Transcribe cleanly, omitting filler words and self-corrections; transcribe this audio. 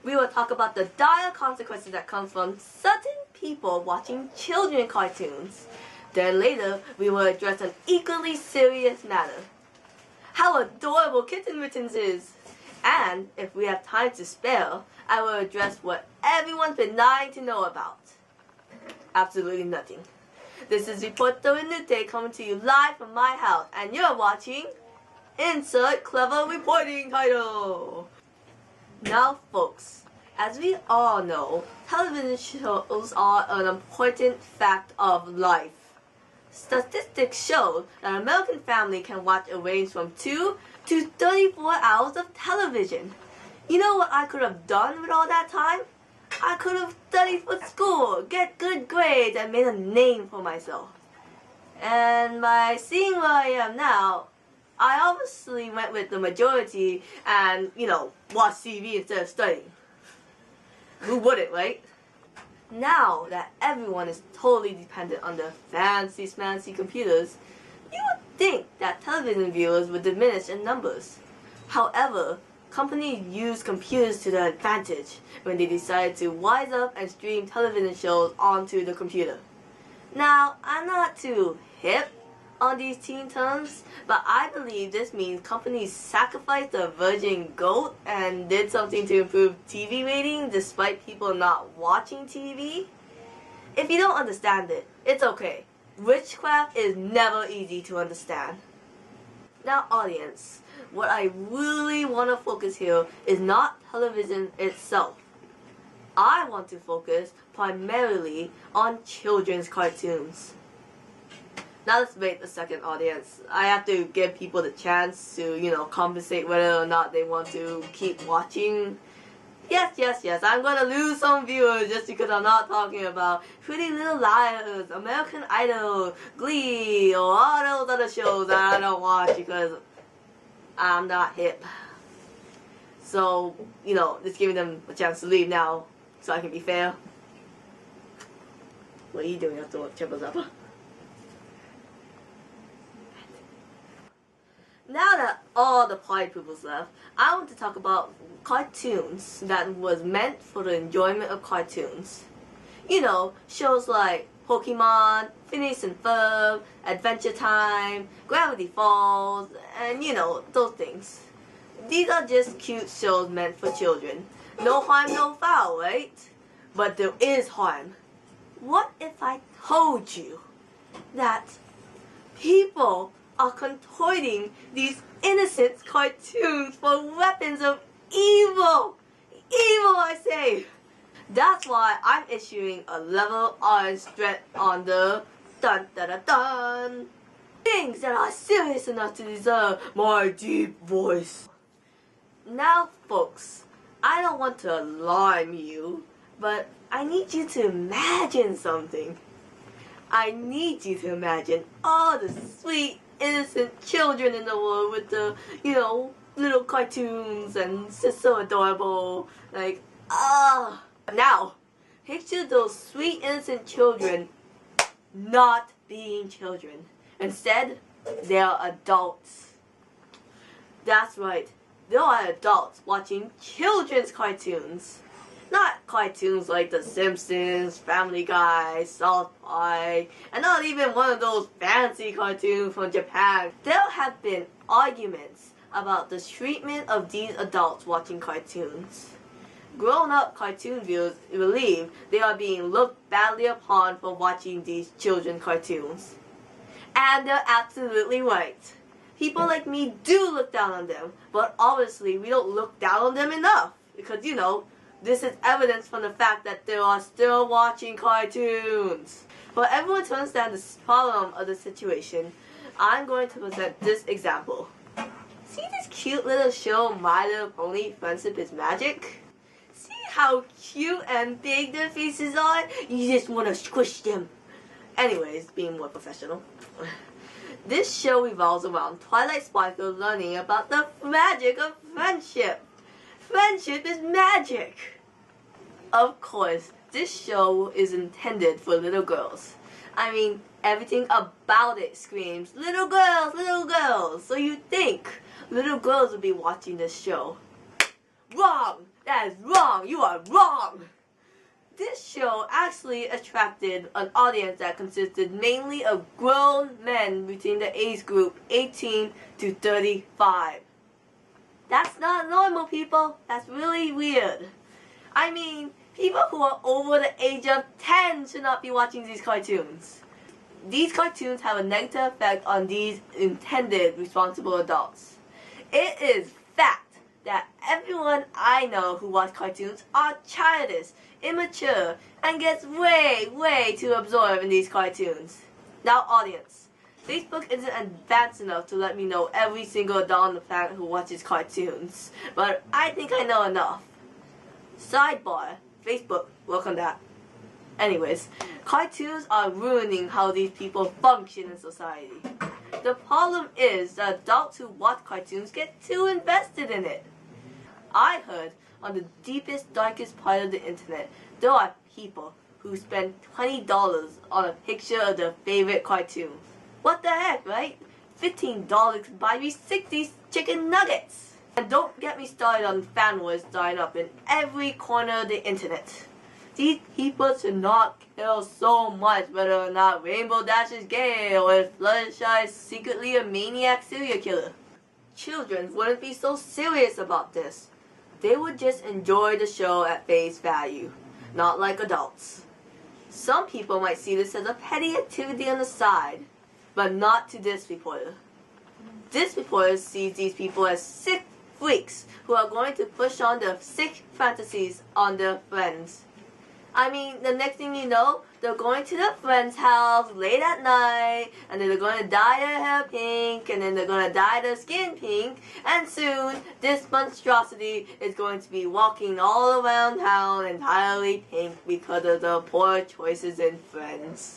we will talk about the dire consequences that come from certain people watching children cartoons. Then later, we will address an equally serious matter: how adorable Kitten Mittens is. And if we have time to spare, I will address what everyone's been dying to know about. Absolutely nothing. This is Reporter Nute coming to you live from my house, and you're watching Insert Clever Reporting Title. Now folks, as we all know, television shows are an important fact of life. Statistics show that an American family can watch a range from 2 to 34 hours of television. You know what I could have done with all that time? I could have studied for school, get good grades, and made a name for myself. And by seeing where I am now, I obviously went with the majority and, watch TV instead of studying. Who wouldn't, right? Now that everyone is totally dependent on their fancy smancy computers, you would think that television viewers would diminish in numbers. However, companies use computers to their advantage when they decide to wise up and stream television shows onto the computer. Now, I'm not too hip on these teen terms, but I believe this means companies sacrificed the virgin goat and did something to improve TV ratings despite people not watching TV. If you don't understand it, it's okay. Witchcraft is never easy to understand. Now audience, what I really want to focus here is not television itself. I want to focus primarily on children's cartoons. Now let's wait a second, audience. I have to give people the chance to, compensate whether or not they want to keep watching. Yes, I'm gonna lose some viewers just because I'm not talking about Pretty Little Liars, American Idol, Glee, or all those other shows that I don't watch because I'm not hip. So, just giving them a chance to leave now so I can be fair. What are you doing after what Chipper Zappa? Now that all the party people's left, I want to talk about cartoons that was meant for the enjoyment of cartoons. Shows like Pokemon, Phineas and Ferb, Adventure Time, Gravity Falls, and those things. These are just cute shows meant for children. No harm, no foul, right? But there is harm. What if I told you that people are contorting these innocent cartoons for weapons of evil? Evil, I say! That's why I'm issuing a level orange threat on the dun-da-da-dun. Things that are serious enough to deserve my deep voice. Now folks, I don't want to alarm you, but I need you to imagine something. I need you to imagine all the sweet, innocent children in the world with the, little cartoons and it's just so adorable. Now, picture those sweet, innocent children not being children. Instead, they are adults. That's right, they are adults watching children's cartoons. Not cartoons like The Simpsons, Family Guy, South Park, and not even one of those fancy cartoons from Japan. There have been arguments about the treatment of these adults watching cartoons. Grown-up cartoon viewers believe they are being looked badly upon for watching these children cartoons. And they're absolutely right. People like me do look down on them, but obviously we don't look down on them enough because, this is evidence from the fact that they are still watching cartoons. For everyone to understand the problem of the situation, I'm going to present this example. See this cute little show, My Little Pony Friendship is Magic? See how cute and big their faces are? You just want to squish them. Anyways, being more professional. This show revolves around Twilight Sparkle learning about the magic of friendship. Friendship is magic! Of course, this show is intended for little girls. I mean, everything about it screams, little girls, little girls! So you think little girls would be watching this show. Wrong! That is wrong! You are wrong! This show actually attracted an audience that consisted mainly of grown men between the age group 18 to 35. That's not normal, people. That's really weird. I mean, people who are over the age of 10 should not be watching these cartoons. These cartoons have a negative effect on these intended responsible adults. It is fact that everyone I know who watch cartoons are childish, immature, and gets way too absorbed in these cartoons. Now, audience, Facebook isn't advanced enough to let me know every single adult on the planet who watches cartoons, but I think I know enough. Sidebar, Facebook, work on that. Anyways, cartoons are ruining how these people function in society. The problem is that adults who watch cartoons get too invested in it. I heard on the deepest, darkest part of the internet, there are people who spend $20 on a picture of their favorite cartoon. What the heck, right? $15 could buy me 60 chicken nuggets. And don't get me started on fan wars starting up in every corner of the internet. These people should not care so much whether or not Rainbow Dash is gay or if Fluttershy is secretly a maniac serial killer. Children wouldn't be so serious about this. They would just enjoy the show at face value, not like adults. Some people might see this as a petty activity on the side, but not to this reporter. This reporter sees these people as sick freaks who are going to push on their sick fantasies on their friends. I mean, the next thing you know, they're going to their friend's house late at night, and then they're going to dye their hair pink, and then they're going to dye their skin pink, and soon this monstrosity is going to be walking all around town entirely pink because of the poor choices in Friends.